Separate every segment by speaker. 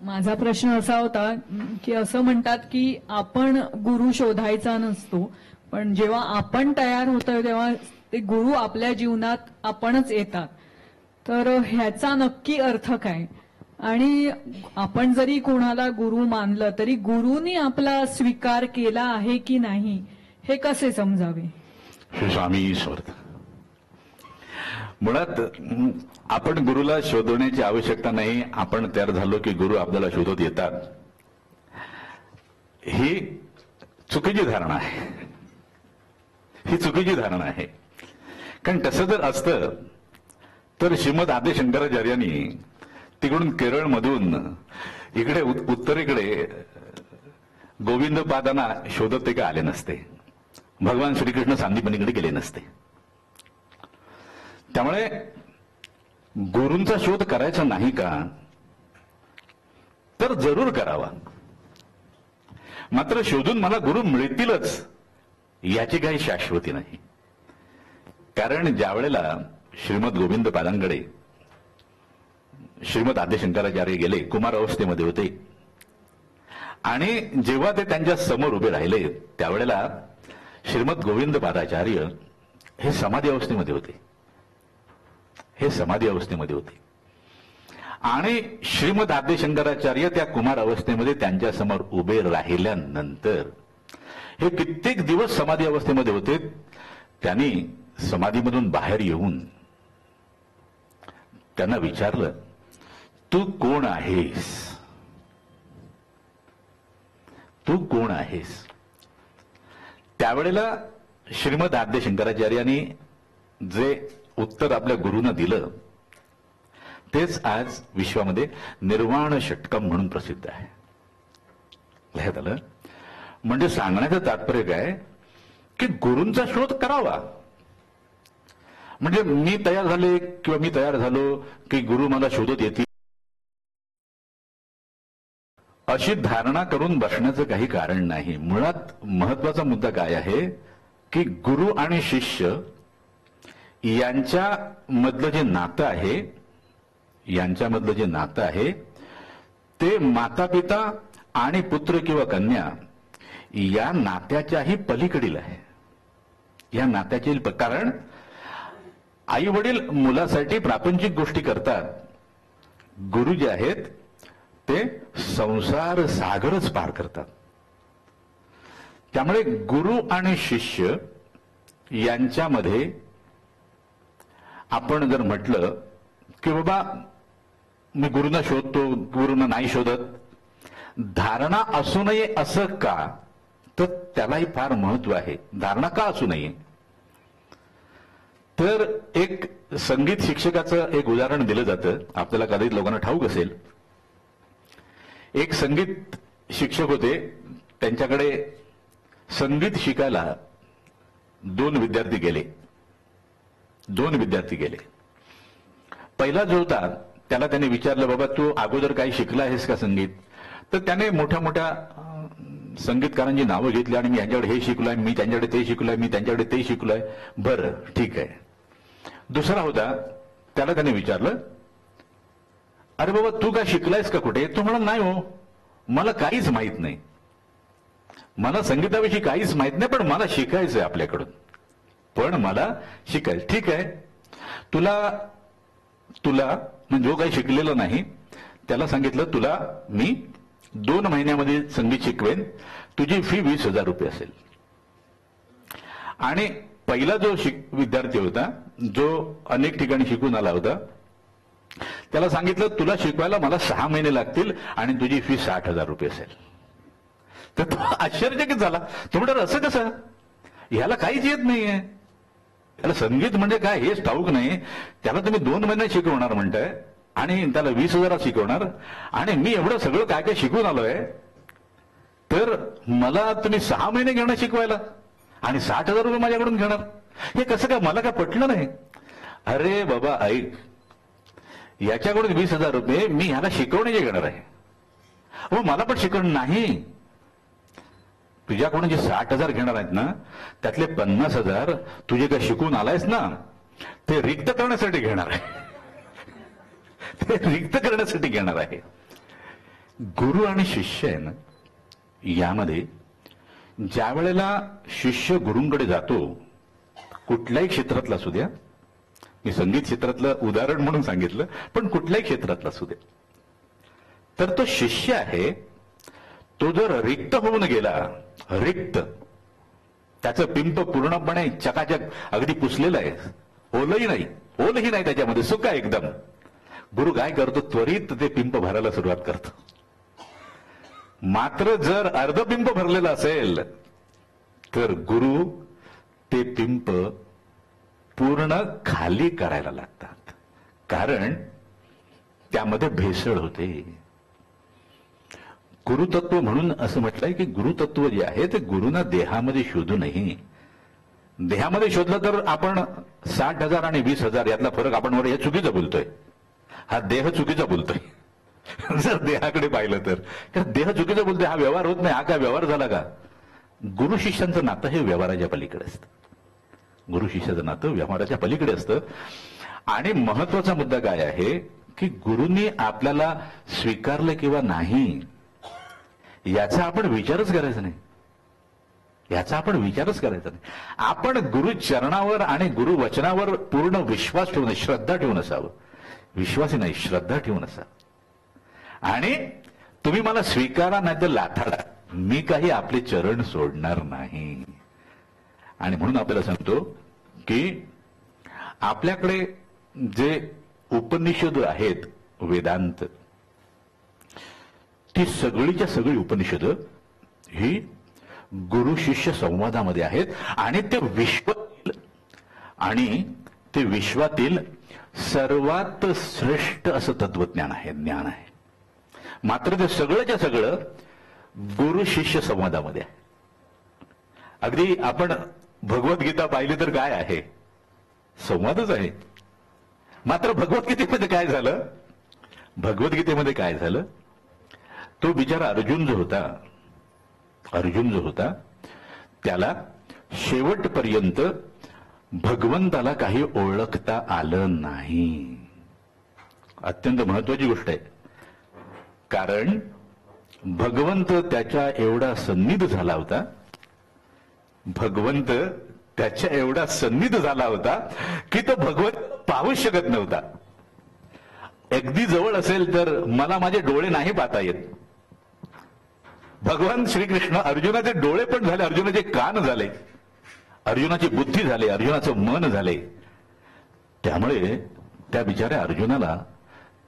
Speaker 1: माझा प्रश्न असा होता की असं म्हणतात की आपण गुरु शोधायचा नसतो, पण जेव्हा आपण तयार होतो तेव्हा ते गुरु आपल्या जीवनात आपणच येतात. तर ह्याचा नक्की अर्थ काय? आणि आपण जरी कोणाला गुरु मानलं तरी गुरुनी आपला स्वीकार केला आहे की नाही हे कसे समजावे?
Speaker 2: श्री स्वामी समर्थ. मुळात आपण गुरुला शोधण्याची आवश्यकता नाही, आपण तयार झालो की गुरु आपल्याला शोधत येतात, ही चुकीची धारणा आहे. ही चुकीची धारणा आहे. कारण तसं जर असतं तर श्रीमद आदी शंकराचार्यांनी तिकडून केरळमधून इकडे उत्तरेकडे गोविंद पादांना शोधत ते का आले नसते, भगवान श्रीकृष्ण सांदीपनीकडे गेले नसते. त्यामुळे गुरूंचा शोध करायचा नाही का? तर जरूर करावा, मात्र शोधून मला गुरु मिळतीलच याची काही शाश्वती नाही. कारण ज्या वेळेला श्रीमद गोविंद पादांकडे श्रीमद आदी शंकराचार्य गेले, कुमार अवस्थेमध्ये होते, आणि जेव्हा ते त्यांच्या समोर उभे राहिले त्यावेळेला श्रीमद गोविंद पादाचार्य हे समाधी अवस्थेमध्ये होते. हे समाधी अवस्थेमध्ये होते आणि श्रीमद आदी शंकराचार्य त्या कुमार अवस्थेमध्ये त्यांच्या समोर उभे राहिल्यानंतर हे कित्येक दिवस समाधी अवस्थेमध्ये होते. त्यांनी समाधीमधून बाहेर येऊन त्यांना विचारलं, तू कोण आहेस? तू कोण आहेस? त्यावेळेला श्रीमद आद्य शंकराचार्यांनी जे उत्तर आपल्या गुरूंना दिलं तेच आज विश्वामध्ये निर्वाण षटकम म्हणून प्रसिद्ध आहे. लक्षात आलं? म्हणजे सांगण्याचं तात्पर्य काय की गुरूंचा शोध करावा. म्हणजे मी तयार झाले किंवा मी तयार झालो की गुरु मला शोधत येतील अशी धारणा करून बसण्याचं काही कारण नाही. मुळात महत्वाचा मुद्दा काय आहे की गुरु आणि शिष्य यांच्या मधलं जे नातं आहे, यांच्यामधलं जे नातं आहे ते माता पिता आणि पुत्र किंवा कन्या या नात्याच्याही पलीकडील आहे. या नात्याची कारण आई वडील मुलासाठी प्रापंचिक गोष्टी करतात, गुरु जे आहेत ते संसार सागरच पार करतात. त्यामुळे गुरु आणि शिष्य यांच्यामध्ये आपण जर म्हटलं की बाबा मी गुरुंना शोधतो, गुरुंना नाही शोधत, धारणा असू नये असं का? तर त्यालाही फार महत्व आहे. धारणा का असू नये? तर एक संगीत शिक्षकाचं एक उदाहरण दिलं जातं, आपल्याला कदाचित लोकांना ठाऊक असेल. एक संगीत शिक्षक होते, त्यांच्याकडे संगीत शिकायला दोन विद्यार्थी गेले. पहिला जो होता त्याला त्याने विचारलं, बाबा तू अगोदर काही शिकला आहेस का संगीत? तर त्याने मोठ्या मोठ्या संगीतकारांची नावं घेतली आणि मी यांच्याकडे हे शिकलोय, मी त्यांच्याकडे ते शिकलोय, मी त्यांच्याकडे ते शिकलोय. बरं ठीक आहे. दुसरा होता, त्याला त्याने विचारलं, अरे बाबा तू काय शिकलायस का कुठे? तो म्हणाला, नाही हो, मला काहीच माहित नाही, मला संगीताविषयी काहीच माहित नाही, पण मला शिकायचंय आपल्याकडून, पण मला शिकायचं. ठीक आहे, तुला जो काही शिकलेलं नाही त्याला सांगितलं, तुला मी 2 महिन्यामध्ये संगीत शिकवेन, तुझी फी 20,000 रुपये असेल. आणि पहिला जो विद्यार्थी होता, जो अनेक ठिकाणी शिकून आला होता, त्याला सांगितलं, तुला शिकवायला मला 6 महिने लागतील आणि तुझी फी 60,000 रुपये असेल. तर तो आश्चर्यचकित झाला. तो म्हणतो, असं कसं? ह्याला काहीच येत नाहीये, त्याला संगीत म्हणजे काय हेच ठाऊक नाही, त्याला तुम्ही 2 महिन्यात शिकवणार म्हणताय आणि त्याला 20,000 शिकवणार, आणि मी एवढं सगळं काय काय शिकून आलोय, तर मला तुम्ही 6 महिने घेणार शिकवायला आणि 60,000 रुपये माझ्याकडून घेणार? हे कसं काय? मला काय पटलं नाही. अरे बाबा ऐक, याच्याकडून 20,000 रुपये मी ह्याला शिकवण्याचे घेणार आहे. हो, मला पण शिकवण नाही. तुझ्याकडून जे 60,000 घेणार आहेत ना, त्यातले 50,000 तुझे काय शिकून आलायस ना, ते रिक्त करण्यासाठी घेणार आहे. ते रिक्त करण्यासाठी घेणार आहे. गुरु आणि शिष्य आहे ना, यामध्ये ज्या वेळेला शिष्य गुरूंकडे जातो, कुठल्याही क्षेत्रातला असू द्या, मी संगीत क्षेत्रातलं उदाहरण म्हणून सांगितलं, पण कुठल्याही क्षेत्रातला असू द्या, तर तो शिष्य आहे, तो जर रिक्त होऊन गेला, रिक्त, त्याचं पिंप पूर्णपणे चकाचक अगदी पुसलेलं आहे, ओलही नाही त्याच्यामध्ये, सुका एकदम, गुरु काय करतो, त्वरित ते पिंप भरायला सुरुवात करतो. मात्र जर अर्धपिंप भरलेलं असेल तर गुरु ते पिंप पूर्ण खाली करायला लागतात, कारण त्यामध्ये भेसळ होते. गुरुतत्व म्हणून असं म्हटलंय की गुरुतत्व जे आहे ते गुरुना देहामध्ये शोधू नये. देहामध्ये शोधलं तर आपण 60,000 आणि 20,000 यातला फरक आपण हे चुकीचं बोलतोय, हा देह चुकीचा बोलतोय. जर देहाकडे पाहिलं तर देह चुकीचा बोलतोय, हा व्यवहार होत नाही, हा काय व्यवहार झाला का? गुरु शिष्यांचं नातं हे व्यवहाराच्या पलीकडे असतं. गुरु शिष्याचं नातं व्यवहाराच्या पलीकडे असतं. आणि महत्वाचा मुद्दा काय आहे की गुरुंनी आपल्याला स्वीकारलं किंवा नाही याचा आपण विचारच करायचा नाही, याचा आपण विचारच करायचा नाही. आपण गुरु चरणावर आणि गुरु वचनावर पूर्ण विश्वास ठेवून, श्रद्धा ठेवून असावं. विश्वासही नाही, श्रद्धा ठेवून असावं. आणि तुम्ही मला स्वीकारा नाही तर लाथाडा, मी काही आपले चरण सोडणार नाही. आणि म्हणून आपल्याला सांगतो की आपल्याकडे जे उपनिषद आहेत, वेदांत, ती सगळीच्या सगळी उपनिषद ही गुरु शिष्य संवादामध्ये आहेत. आणि ते विश्वातील सर्वात श्रेष्ठ असं तत्वज्ञान आहे, ज्ञान आहे. मात्र ते सगळंच्या सगळं गुरु शिष्य संवादामध्ये आहे. अगदी आपण भगवद्गीता पाहिली तर काय आहे, संवादच आहे. मात्र भगवद्गीतेमध्ये काय झालं, तो बिचारा अर्जुन जो होता त्याला शेवटपर्यंत भगवंताला काही ओळखता आलं नाही. अत्यंत महत्वाची गोष्ट आहे, कारण भगवंत त्याच्या एवढा सन्निध झाला होता, भगवंत त्याच्या एवढा सन्निध झाला होता की तो भगवंत पाहू शकत नव्हता. अगदी जवळ असेल तर मला माझे डोळे नाही पाहता येत. भगवान श्रीकृष्ण अर्जुनाचे डोळे पण झाले, अर्जुनाचे कान झाले, अर्जुनाची बुद्धी झाली, अर्जुनाचं मन झाले. त्यामुळे त्या बिचाऱ्या अर्जुनाला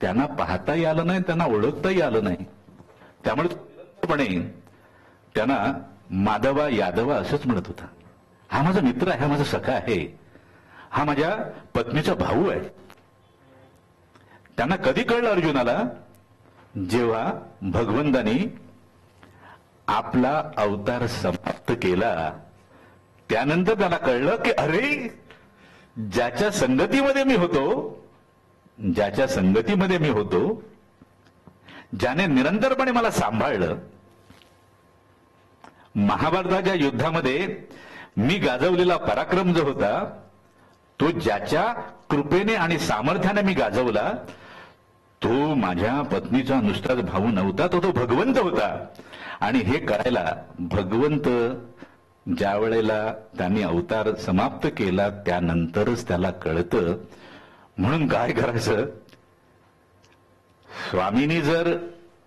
Speaker 2: त्यांना पाहताही आलं नाही, त्यांना ओळखताही आलं नाही. त्यामुळे त्यांना माधवा यादवा असंच म्हणत होता. हा माझा मित्र आहे, हा माझा सखा आहे, हा माझ्या पत्नीचा भाऊ आहे. त्यांना कधी कळलं अर्जुनाला, जेव्हा भगवंतानी आपला अवतार समाप्त केला, त्यानंतर त्याला कळलं की अरे, ज्याच्या संगतीमध्ये मी होतो, ज्याने निरंतरपणे मला सांभाळलं, महाभारताच्या युद्धामध्ये मी गाजवलेला पराक्रम जो होता, तो ज्याच्या कृपेने आणि सामर्थ्याने मी गाजवला, तो माझ्या पत्नीचा नुसताच भाऊ नव्हता, तो भगवंत होता. आणि हे कळायला भगवंत ज्या वेळेला त्यांनी अवतार समाप्त केला त्यानंतरच त्याला कळतं. म्हणून काय करायचं, स्वामींनी जर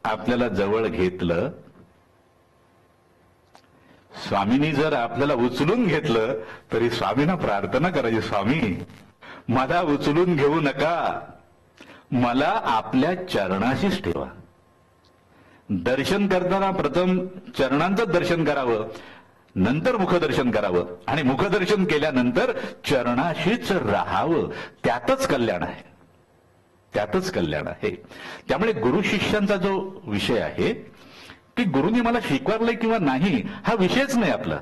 Speaker 2: आपल्याला जवळ घेतलं, स्वामींनी जर आपल्याला उचलून घेतलं, तरी स्वामींना प्रार्थना करायची, स्वामी मला उचलून घेऊ नका, मला आपल्या चरणाशीच ठेवा. दर्शन करताना प्रथम चरणांचं दर्शन करावं, नंतर मुखदर्शन करावं, आणि मुखदर्शन केल्यानंतर चरणाशीच राहावं. त्यातच कल्याण आहे, त्यातच कल्याण आहे. त्यामुळे गुरु शिष्यांचा जो विषय आहे की गुरुनी मला स्वीकारलंय किंवा नाही हा विषयच नाही आपला.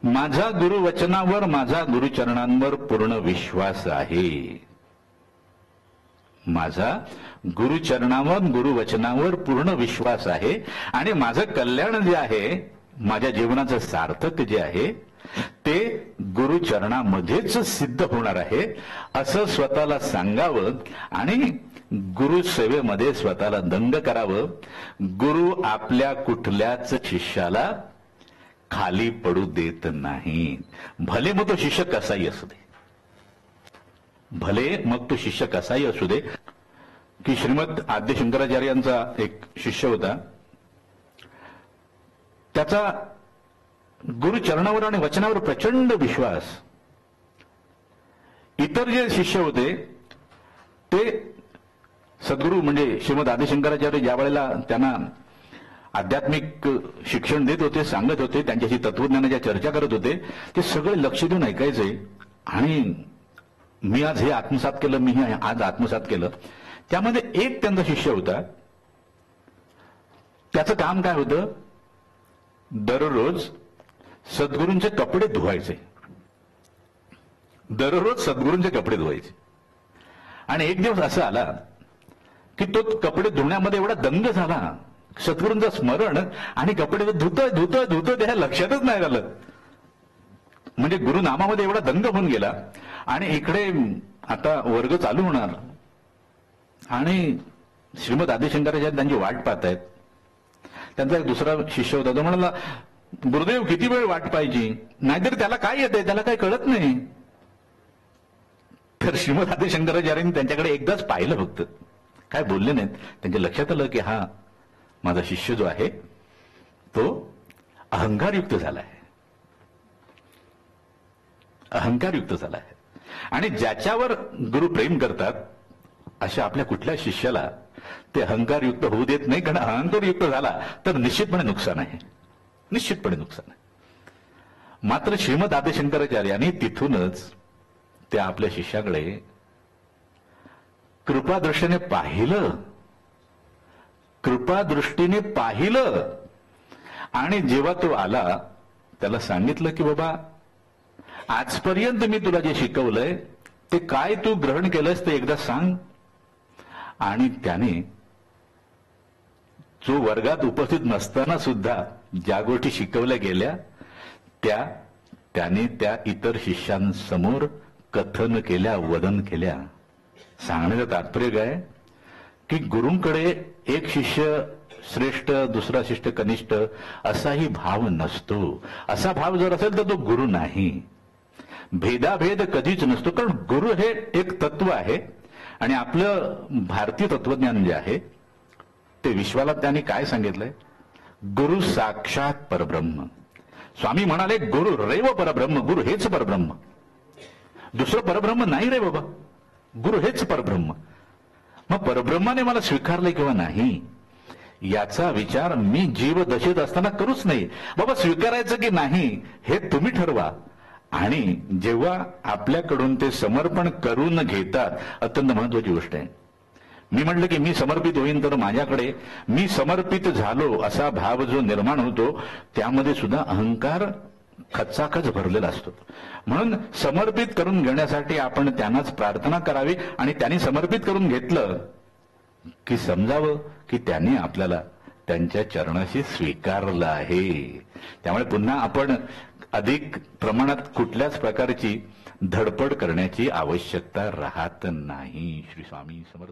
Speaker 2: माझा गुरुवचनावर, माझा गुरुचरणांवर पूर्ण विश्वास आहे. माझा गुरुचरणावर, गुरुवचनावर पूर्ण विश्वास आहे. आणि माझं कल्याण जे आहे, माझ्या जीवनाचं सार्थक जे आहे, ते गुरुचरणामध्येच सिद्ध होणार आहे असं स्वतःला सांगावं. आणि गुरु सेवेमध्ये स्वतःला दंग करावं. गुरु आपल्या कुठल्याच शिष्याला खाली पडू देत नाही. भले मग तो शिष्य कसाही असू दे, भले मग तो शिष्य कसाही असू दे. की श्रीमद आद्य शंकराचार्यांचा एक शिष्य होता, त्याचा गुरुचरणावर आणि वचनावर प्रचंड विश्वास. इतर जे शिष्य होते ते सद्गुरू म्हणजे श्रीमद आद्य शंकराचार्य ज्या वेळेला त्यांना आध्यात्मिक शिक्षण देत होते, सांगत होते, त्यांच्याशी तत्वज्ञानाच्या चर्चा करत होते, ते सगळे लक्ष देऊन ऐकायचे. आणि मी आज हे आत्मसात केलं, मी हे आज आत्मसात केलं. त्यामध्ये एक त्यांचा शिष्य होता, त्याचं काम काय होतं, दररोज सद्गुरूंचे कपडे धुवायचे, दररोज सद्गुरूंचे कपडे धुवायचे. आणि एक दिवस असा आला की तो कपडे धुण्यामध्ये एवढा दंग झाला, सद्गुरूंचं स्मरण आणि कपडे धुतं त्या लक्षातच नाही आलं. म्हणजे गुरुनामामध्ये एवढा दंग होऊन गेला. आणि इकडे आता वर्ग चालू होणार आणि श्रीमद आद्य शंकराचार्य त्यांची वाट पाहतायत. त्यांचा एक दुसरा शिष्य होता, तो म्हणाला, गुरुदेव किती वेळ वाट पाहिजे, नाहीतर त्याला काय येतंय, त्याला काय कळत नाही. तर श्रीमद आद्य शंकराचार्यांनी त्यांच्याकडे एकदाच पाहिलं, फक्त काय बोलले नाहीत. त्यांच्या लक्षात आलं की हा माझा शिष्य जो आहे तो अहंकारयुक्त झाला आहे, अहंकारयुक्त झाला आहे. आणि ज्याच्यावर गुरु प्रेम करतात अशा आपल्या कुठल्या शिष्याला ते अहंकारयुक्त होऊ देत नाही. कारण अहंकारयुक्त झाला तर निश्चितपणे नुकसान आहे, निश्चितपणे नुकसान आहे. मात्र श्रीमद आद्य शंकराचार्यांनी तिथूनच त्या आपल्या शिष्याकडे कृपादृष्टीने पाहिलं, कृपादृष्टीने पाहिलं. आणि जेव्हा तो आला त्याला सांगितलं की बाबा, आजपर्यंत मी तुला जे शिकवलंय ते काय तू ग्रहण केलंस ते एकदा सांग. आणि त्याने जो वर्गात उपस्थित नसताना सुद्धा ज्या गोष्टी शिकवल्या गेल्या त्याने त्या इतर शिष्यांसमोर कथन केल्या, वदन केल्या. सांगण्याचं तात्पर्य काय की गुरूंकडे एक शिष्य श्रेष्ठ, दुसरा शिष्य कनिष्ठ असाही भाव नसतो. असा भाव जर असेल तर तो गुरु नाही. भेदाभेद कधीच नसतो. कारण गुरु हे एक तत्व आहे. आणि आपलं भारतीय तत्वज्ञान जे आहे ते विश्वाला त्यांनी काय सांगितलंय, गुरु साक्षात परब्रह्म. स्वामी म्हणाले, गुरु रेव परब्रह्म, गुरु हेच परब्रह्म, दुसरं परब्रह्म नाही रे बाबा, गुरु हेच परब्रह्म. मग परब्रह्माने मला स्वीकारले किंवा नाही याचा विचार मी जीव दशेत असताना करूच नाही. बाबा स्वीकारायचं की नाही हे तुम्ही ठरवा. आणि जेव्हा आपल्याकडून ते समर्पण करून घेतात, अत्यंत महत्वाची गोष्ट आहे. मी म्हटलं की मी समर्पित होईन तर माझ्याकडे मी समर्पित झालो असा भाव जो निर्माण होतो त्यामध्ये सुद्धा अहंकार खचाखच भरलेला असतो. म्हणून समर्पित करून घेण्यासाठी आपण त्यांनाच प्रार्थना करावी. आणि त्यांनी समर्पित करून घेतलं की समजावं की त्यांनी आपल्याला त्यांच्या चरणाशी स्वीकारलं आहे. त्यामुळे पुन्हा आपण अधिक प्रमाणात कुठल्याच प्रकारची धडपड करण्याची आवश्यकता राहत नाही. श्री स्वामी समर्थ.